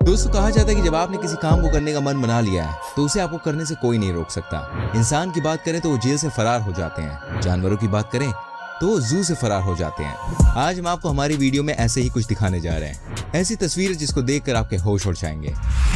दोस्तों, कहा जाता है कि जब आपने किसी काम को करने का मन बना लिया है तो उसे आपको करने से कोई नहीं रोक सकता। इंसान की बात करें तो वो जेल से फरार हो जाते हैं, जानवरों की बात करें तो वो जू से फरार हो जाते हैं। आज हम आपको हमारी वीडियो में ऐसे ही कुछ दिखाने जा रहे हैं, ऐसी तस्वीरें जिसको देखकर आपके होश उड़ जाएंगे।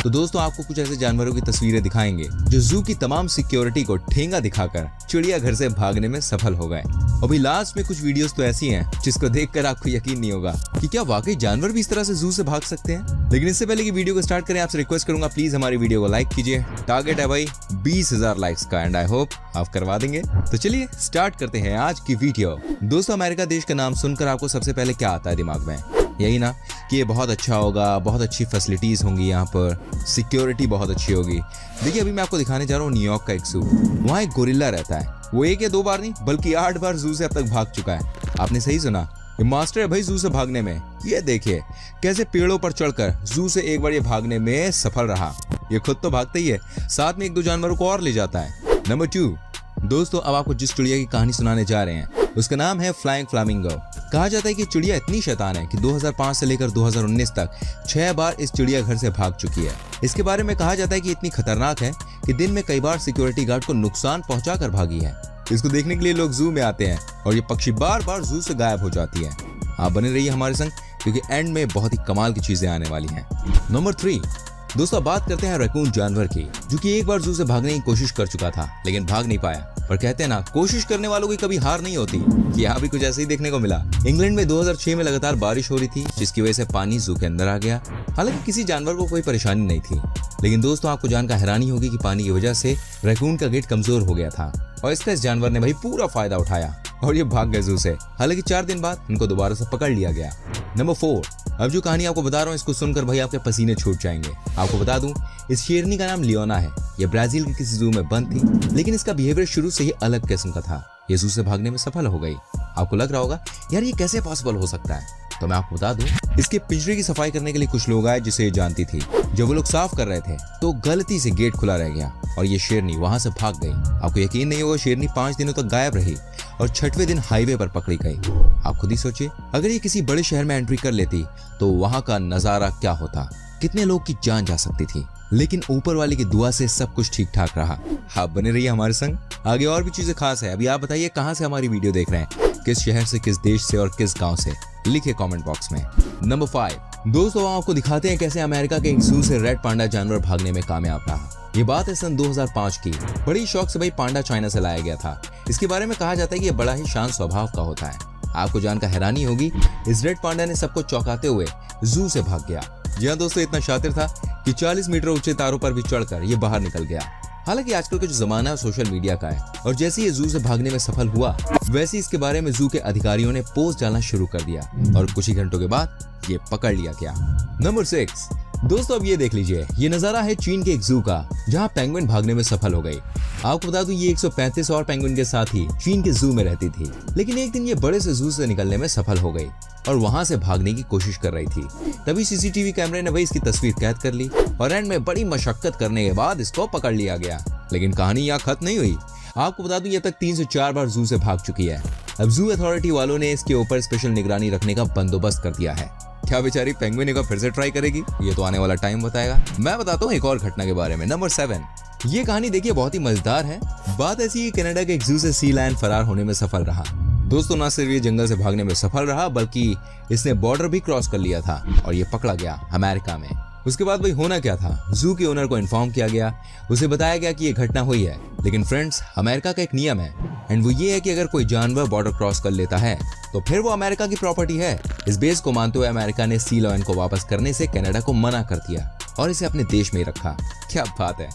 तो दोस्तों, आपको कुछ ऐसे जानवरों की तस्वीरें दिखाएंगे जो जू की तमाम सिक्योरिटी को ठेंगा दिखाकर चिड़ियाघर से भागने में सफल हो गए। अभी लास्ट में कुछ वीडियोस तो ऐसी हैं जिसको देखकर आपको यकीन नहीं होगा कि क्या वाकई जानवर भी इस तरह से जू से भाग सकते हैं। लेकिन इससे पहले कि वीडियो को स्टार्ट करें, आपसे रिक्वेस्ट करूंगा प्लीज हमारी वीडियो को लाइक कीजिए। टारगेट है भाई 20,000 लाइक्स का एंड आई होप आप करवा देंगे। तो चलिए स्टार्ट करते हैं आज की वीडियो। दोस्तों, अमेरिका देश का नाम सुनकर आपको सबसे पहले क्या आता है दिमाग में? यही ना कि ये बहुत अच्छा होगा, बहुत अच्छी फैसिलिटीज होंगी, यहाँ पर सिक्योरिटी बहुत अच्छी होगी। देखिए, अभी मैं आपको दिखाने जा रहा हूँ न्यूयॉर्क का एक जू। वहाँ एक गोरिल्ला रहता है, वो 1 या 2 बार नहीं बल्कि 8 बार जू से अब तक भाग चुका है। आपने सही सुना, ये मास्टर है भाई जू से भागने में। ये देखिए कैसे पेड़ों पर चढ़कर जू से एक बार ये भागने में सफल रहा। ये खुद तो भागता ही है, साथ में 1-2 जानवरों को और ले जाता है। नंबर 2, दोस्तों, अब आपको जिस चिड़िया की कहानी सुनाने जा रहे हैं उसका नाम है फ्लाइंग फ्लामिंगो। कहा जाता है कि चिड़िया इतनी शैतान है कि 2005 से लेकर 2019 तक 6 बार इस चिड़ियाघर से भाग चुकी है। इसके बारे में कहा जाता है कि इतनी खतरनाक है कि दिन में कई बार सिक्योरिटी गार्ड को नुकसान पहुंचाकर भागी है। इसको देखने के लिए लोग जू में आते हैं और ये पक्षी बार बार जू से गायब हो जाती है। आप बने रहिए हमारे संग क्योंकि एंड में बहुत ही कमाल की चीजें आने वाली हैं। नंबर 3, दोस्तों, बात करते हैं रैकून जानवर की, जो कि एक बार जू से भागने की कोशिश कर चुका था लेकिन भाग नहीं पाया। पर कहते हैं ना, कोशिश करने वालों की कभी हार नहीं होती। यहाँ भी कुछ ऐसे ही देखने को मिला। इंग्लैंड में 2006 में लगातार बारिश हो रही थी जिसकी वजह से पानी जू के अंदर आ गया। हालांकि किसी जानवर को कोई परेशानी नहीं थी, लेकिन दोस्तों आपको जानकर हैरानी होगी कि पानी की वजह से रैकून का गेट कमजोर हो गया था और इसका इस जानवर ने भाई पूरा फायदा उठाया और ये भाग गए जू से। हालांकि 4 दिन बाद इनको दोबारा से पकड़ लिया गया। नंबर 4, अब जो कहानी आपको बता रहा हूँ इसको सुनकर भाई आपके पसीने छूट जाएंगे। आपको बता दूं, इस शेरनी का नाम लियोना है। ये ब्राजील के किसी जू में बंद थी, लेकिन इसका बिहेवियर शुरू से ही अलग किस्म का था। ये जू से भागने में सफल हो गई। आपको लग रहा होगा यार ये कैसे पॉसिबल हो सकता है, तो मैं आपको बता दूं, इसके पिंजरे की सफाई करने के लिए कुछ लोग आए जिसे ये जानती थी। जब वो लोग साफ कर रहे थे तो गलती से गेट खुला रह गया और ये शेरनी वहां से भाग गई। आपको यकीन नहीं होगा, शेरनी 5 दिनों तक गायब रही और 6वें दिन हाईवे पर पकड़ी गई। आप खुद ही सोचिए, अगर ये किसी बड़े शहर में एंट्री कर लेती तो वहां का नजारा क्या होता, कितने लोग की जान जा सकती थी। लेकिन ऊपर वाले की दुआ से सब कुछ ठीक ठाक रहा। आप बने रहिए हमारे संग, आगे और भी चीजें खास है। अभी आप बताइए कहां से हमारी वीडियो देख रहे हैं, किस शहर से, किस देश से और किस गांव से, लिखिए कमेंट बॉक्स में। नंबर 5, दोस्तों, आपको दिखाते हैं कैसे अमेरिका के एक जू से रेड पांडा जानवर भागने में कामयाब रहा। ये बात है सन 2005 की। बड़ी शौक से भाई पांडा चाइना से लाया गया था। इसके बारे में कहा जाता है कि ये बड़ा ही शांत स्वभाव का होता है। आपको जानकर हैरानी होगी, इस रेड पांडा ने सबको चौंकाते हुए जू से भाग गया। जी हाँ दोस्तों, इतना शातिर था कि 40 मीटर ऊंचे तारों पर भी चढ़कर ये बाहर निकल गया। हालांकि आजकल का जो जमाना है सोशल मीडिया का है और जैसे ये जू से भागने में सफल हुआ वैसे इसके बारे में जू के अधिकारियों ने पोस्ट डालना शुरू कर दिया और कुछ ही घंटों के बाद ये पकड़ लिया गया। नंबर 6, दोस्तों, अब ये देख लीजिए, ये नजारा है चीन के एक जू का जहां पेंगुइन भागने में सफल हो गई। आपको बता दूं, ये 135 और पेंगुइन के साथ ही चीन के जू में रहती थी। लेकिन एक दिन ये बड़े से जू से निकलने में सफल हो गई और वहां से भागने की कोशिश कर रही थी। तभी सीसीटीवी कैमरे ने भाई इसकी तस्वीर कैद कर ली और एंड में बड़ी मशक्कत करने के बाद इसको पकड़ लिया गया। लेकिन कहानी यहाँ खत्म नहीं हुई। आपको बता दूं, ये तक 3 से 4 बार जू से भाग चुकी है। अब जू अथॉरिटी वालों ने इसके ऊपर स्पेशल निगरानी रखने का बंदोबस्त कर दिया है। क्या बेचारी पेंगुइन एक बार फिर से ट्राई करेगी, ये तो आने वाला टाइम बताएगा। मैं बताता हूँ एक और घटना के बारे में। नंबर 7, ये कहानी देखिए बहुत ही मजेदार है। बात ऐसी है, कनाडा के एक जू से सी लायन फरार होने में सफल रहा। दोस्तों, न सिर्फ ये जंगल से भागने में सफल रहा बल्कि इसने बॉर्डर भी क्रॉस कर लिया था और ये पकड़ा गया अमेरिका में। उसके बाद भाई होना क्या था, जू के ओनर को इन्फॉर्म किया गया, उसे बताया गया कि ये घटना हुई है। लेकिन फ्रेंड्स, अमेरिका का एक नियम है एंड वो ये है कि अगर कोई जानवर बॉर्डर क्रॉस कर लेता है तो फिर वो अमेरिका की प्रॉपर्टी है। इस बेस को मानते हुए अमेरिका ने सी लायन को वापस करने से कनाडा को मना कर दिया और इसे अपने देश में ही रखा। क्या बात है,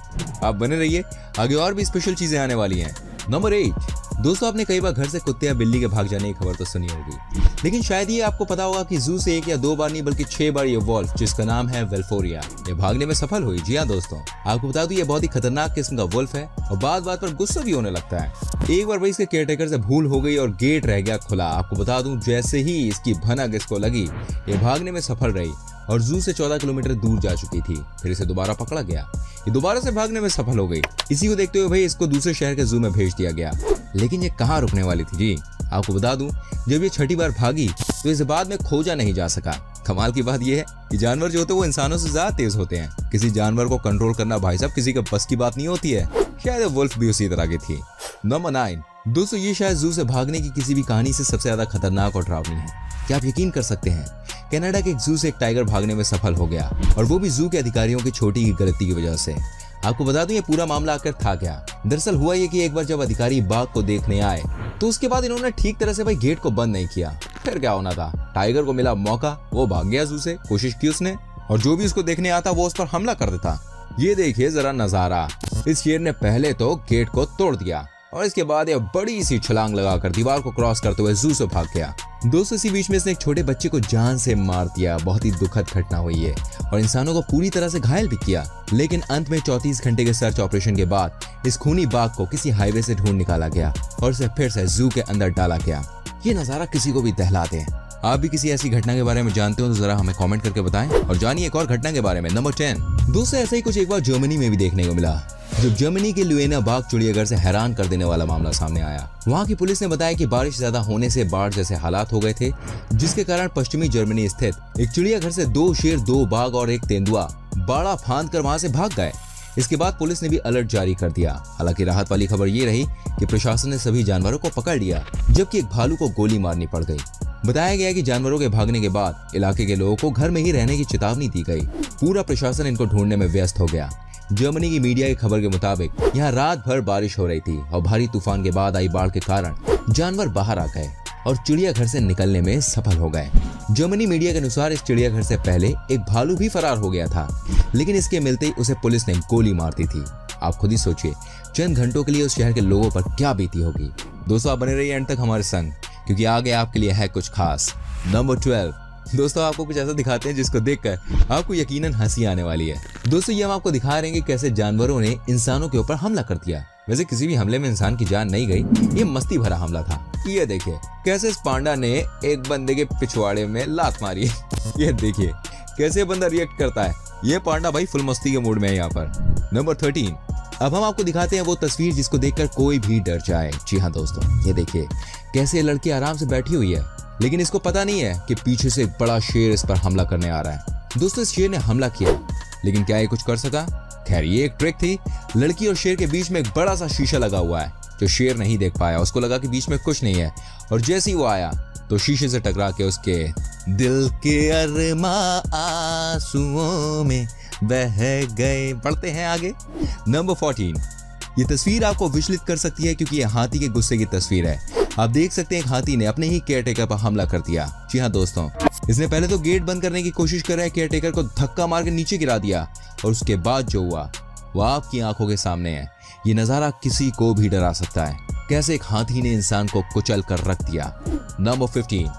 आप बने रहिए, आगे और भी स्पेशल चीजें आने वाली हैं। नंबर 8, दोस्तों, आपने कई बार घर से कुत्ते या बिल्ली के भाग जाने की खबर तो सुनी होगी, लेकिन शायद ये आपको पता होगा कि जू से 1 या 2 बार नहीं बल्कि 6 बार ये वॉल्फ, जिसका नाम है वेल्फोरिया, ये भागने में सफल हुई। जी हाँ दोस्तों, आपको बता दूं ये बहुत ही खतरनाक किस्म का वुल्फ है और बात बात पर गुस्सा भी होने लगता है। एक बार भाई इसके केयरटेकर से भूल हो गई और गेट रह गया खुला। आपको बता दूं, जैसे ही इसकी भनक इसको लगी, ये भागने में सफल रही और जू से 14 किलोमीटर दूर जा चुकी थी। फिर इसे दोबारा पकड़ा गया, ये दोबारा से भागने में सफल हो गई। इसी को देखते हुए भाई इसको दूसरे शहर के जू में भेज दिया गया। लेकिन ये कहाँ रुकने वाली थी जी, आपको बता दूं, जब ये छठी बार भागी तो इसे बाद में खोजा नहीं जा सका। कमाल की बात यह है कि जानवर जो होते हैं वो इंसानों से ज्यादा तेज होते हैं। किसी जानवर को कंट्रोल करना भाई साहब किसी के बस की बात नहीं होती है। शायद वुल्फ भी उसी तरह की थी। नंबर 9, दोस्तों ये शायद जू से भागने की किसी भी कहानी से सबसे ज्यादा खतरनाक और डरावनी है। क्या आप यकीन कर सकते हैं, कनाडा के एक जू से एक टाइगर भागने में सफल हो गया, और वो भी जू के अधिकारियों की छोटी ही गलती की वजह से। आपको बता दूं ये पूरा मामला आकर था क्या। दरअसल हुआ ये कि एक बार जब अधिकारी बाघ को देखने आए तो उसके बाद इन्होंने ठीक तरह से भाई गेट को बंद नहीं किया। फिर क्या होना था, टाइगर को मिला मौका, वो भाग गया जू से। कोशिश की उसने, और जो भी उसको देखने आता वो उस पर हमला कर देता। ये देखिए जरा नजारा। इस शेर ने पहले तो गेट को तोड़ दिया और इसके बाद ये बड़ी सी छलांग लगाकर दीवार को क्रॉस करते हुए जू से भाग गया। दोस्तों इसी बीच में इसने एक छोटे बच्चे को जान से मार दिया। बहुत ही दुखद घटना हुई है और इंसानों को पूरी तरह से घायल भी किया। लेकिन अंत में 34 घंटे के सर्च ऑपरेशन के बाद इस खूनी बाघ को किसी हाईवे से ढूंढ निकाला गया और इसे फिर से जू के अंदर डाला गया। ये नजारा किसी को भी दहला दे। आप भी किसी ऐसी घटना के बारे में जानते हो तो जरा हमें कमेंट करके बताएं। और जानिए एक और घटना के बारे में। नंबर 10, दोस्तों ऐसा ही कुछ एक बार जर्मनी में भी देखने को मिला, जब जर्मनी के लुएना बाघ चिड़ियाघर से हैरान कर देने वाला मामला सामने आया। वहां की पुलिस ने बताया कि बारिश ज्यादा होने से बाढ़ जैसे हालात हो गए थे, जिसके कारण पश्चिमी जर्मनी स्थित एक चिड़ियाघर से 2 शेर, 2 बाघ और एक तेंदुआ बाड़ा फांद कर वहां से भाग गए। इसके बाद पुलिस ने भी अलर्ट जारी कर दिया। हालांकि राहत वाली खबर ये रही कि प्रशासन ने सभी जानवरों को पकड़ लिया, जबकि एक भालू को गोली मारनी पड़ गई। बताया गया कि जानवरों के भागने के बाद इलाके के लोगों को घर में ही रहने की चेतावनी दी गई। पूरा प्रशासन इनको ढूंढने में व्यस्त हो गया। जर्मनी की मीडिया की खबर के मुताबिक यहाँ रात भर बारिश हो रही थी और भारी तूफान के बाद आई बाढ़ के कारण जानवर बाहर आ गए और चिड़ियाघर से निकलने में सफल हो गए। जर्मनी मीडिया के अनुसार इस चिड़ियाघर से पहले एक भालू भी फरार हो गया था, लेकिन इसके मिलते ही उसे पुलिस ने गोली मार दी थी। आप खुद ही सोचिए चंद घंटों के लिए उस शहर के लोगों पर क्या बीती होगी। दोस्तों आप बने रहिए एंड तक हमारे संग, क्योंकि आगे आपके लिए है कुछ खास। नंबर 12, दोस्तों आपको कुछ ऐसा दिखाते हैं जिसको देखकर आपको यकीनन हंसी आने वाली है। दोस्तों ये हम आपको दिखा रहे हैं कि कैसे जानवरों ने इंसानों के ऊपर हमला कर दिया। वैसे किसी भी हमले में इंसान की जान नहीं गई, ये मस्ती भरा हमला था। ये देखिए कैसे इस पांडा ने एक बंदे के पिछवाड़े में लात मारी। ये देखिए कैसे बंदा रिएक्ट करता है। ये पांडा भाई फुल मस्ती के मूड में है यहाँ पर। नंबर 13, अब हम आपको दिखाते हैं वो तस्वीर जिसको देखकर कोई भी डर जाए। जी हाँ दोस्तों, ये देखिए कैसे लड़की आराम से बैठी हुई है, लेकिन इसको पता नहीं है कि पीछे से एक बड़ा शेर इस पर हमला करने आ रहा है। दोस्तों इस शेर ने हमला किया, लेकिन क्या ये कुछ कर सका? खैर ये एक ट्रिक थी। लड़की और शेर के बीच में एक बड़ा सा शीशा लगा हुआ है जो शेर नहीं देख पाया। उसको लगा कि बीच में कुछ नहीं है, और जैसे ही वो आया तो शीशे से टकरा के उसके दिल के अरमा आंसुओं में बह गए। बढ़ते हैं आगे। नंबर 14, ये तस्वीर आपको विचलित कर सकती है क्योंकि ये हाथी के गुस्से की तस्वीर है। आप देख सकते हैं एक हाथी ने अपने ही केयरटेकर पर हमला कर दिया। जी हाँ दोस्तों, इसने पहले तो गेट बंद करने की कोशिश कर रहे केयरटेकर को धक्का मार के नीचे गिरा दिया, और उसके बाद जो हुआ वो आपकी आंखों के सामने है। ये नजारा किसी को भी डरा सकता है, कैसे एक हाथी ने इंसान को कुचल कर रख दिया। नंबर 15,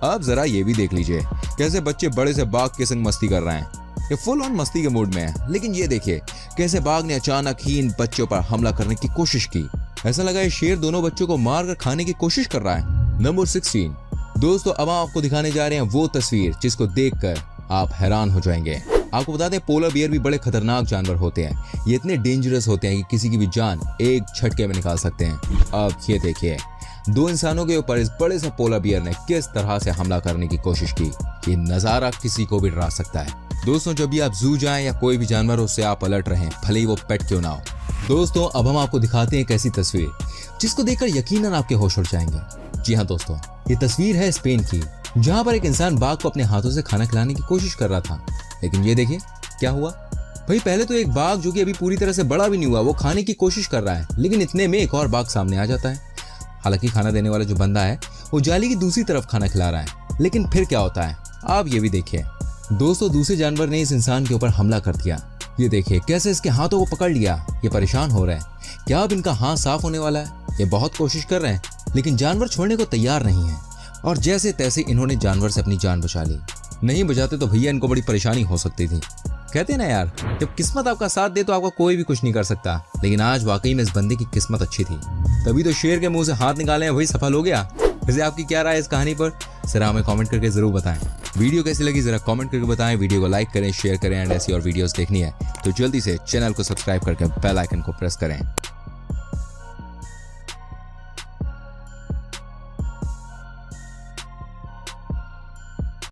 अब जरा ये भी देख लीजिए कैसे बच्चे बड़े से बाघ के संग मस्ती कर रहे हैं। ये फुल ऑन मस्ती के मूड में है, लेकिन ये देखिए कैसे बाघ ने अचानक ही इन बच्चों पर हमला करने की कोशिश की। ऐसा लगा ये शेर दोनों बच्चों को मार कर खाने की कोशिश कर रहा है। नंबर 16, दोस्तों अब हम आपको दिखाने जा रहे हैं वो तस्वीर जिसको देखकर आप हैरान हो जाएंगे। आपको बता दें पोलर बियर भी बड़े खतरनाक जानवर होते हैं। ये इतने डेंजरस होते हैं कि किसी की भी जान एक झटके में निकाल सकते हैं। अब ये देखिए 2 इंसानों के ऊपर इस बड़े से पोलर बियर ने किस तरह से हमला करने की कोशिश की। ये नजारा किसी को भी डरा सकता है। दोस्तों जब भी आप जू जाएं या कोई भी जानवर हो उससे आप अलर्ट रहें, भले ही वो पेट क्यों ना हो। दोस्तों अब हम आपको दिखाते हैं एक ऐसी तस्वीर जिसको देखकर यकीनन आपके होश उड़ जाएंगे। जी हाँ दोस्तों, ये तस्वीर है स्पेन की, जहाँ पर एक इंसान बाघ को अपने हाथों से खाना खिलाने की कोशिश कर रहा था। लेकिन ये देखिए क्या हुआ भाई। पहले तो एक बाघ जो कि अभी पूरी तरह से बड़ा भी नहीं हुआ वो खाने की कोशिश कर रहा है, लेकिन इतने में एक और बाघ सामने आ जाता है। हालांकि खाना देने वाला जो बंदा है वो जाली की दूसरी तरफ खाना खिला रहा है, लेकिन फिर क्या होता है आप ये भी देखिए। दोस्तों दूसरे जानवर ने इस इंसान के ऊपर हमला कर दिया। ये देखिए कैसे इसके हाथों को पकड़ लिया। ये परेशान हो रहे हैं, क्या अब इनका हाथ साफ होने वाला है? ये बहुत कोशिश कर रहे हैं, लेकिन जानवर छोड़ने को तैयार नहीं है, और जैसे तैसे इन्होंने जानवर से अपनी जान बचा ली। नहीं बचाते तो भैया इनको बड़ी परेशानी हो सकती थी। कहते हैं ना यार, जब किस्मत आपका साथ दे तो आपका कोई भी कुछ नहीं कर सकता। लेकिन आज वाकई में इस बंदे की किस्मत अच्छी थी, तभी तो शेर के मुंह से हाथ निकाले हैं, वही सफल हो गया। वैसे आपकी क्या राय है इस कहानी पर, जरा हमें कमेंट करके जरूर बताएं। वीडियो कैसी लगी जरा कमेंट करके बताएं। वीडियो को लाइक करें, शेयर करें, एंड ऐसी और वीडियोस देखनी है तो जल्दी से चैनल को सब्सक्राइब करके बेल आइकन को प्रेस करें।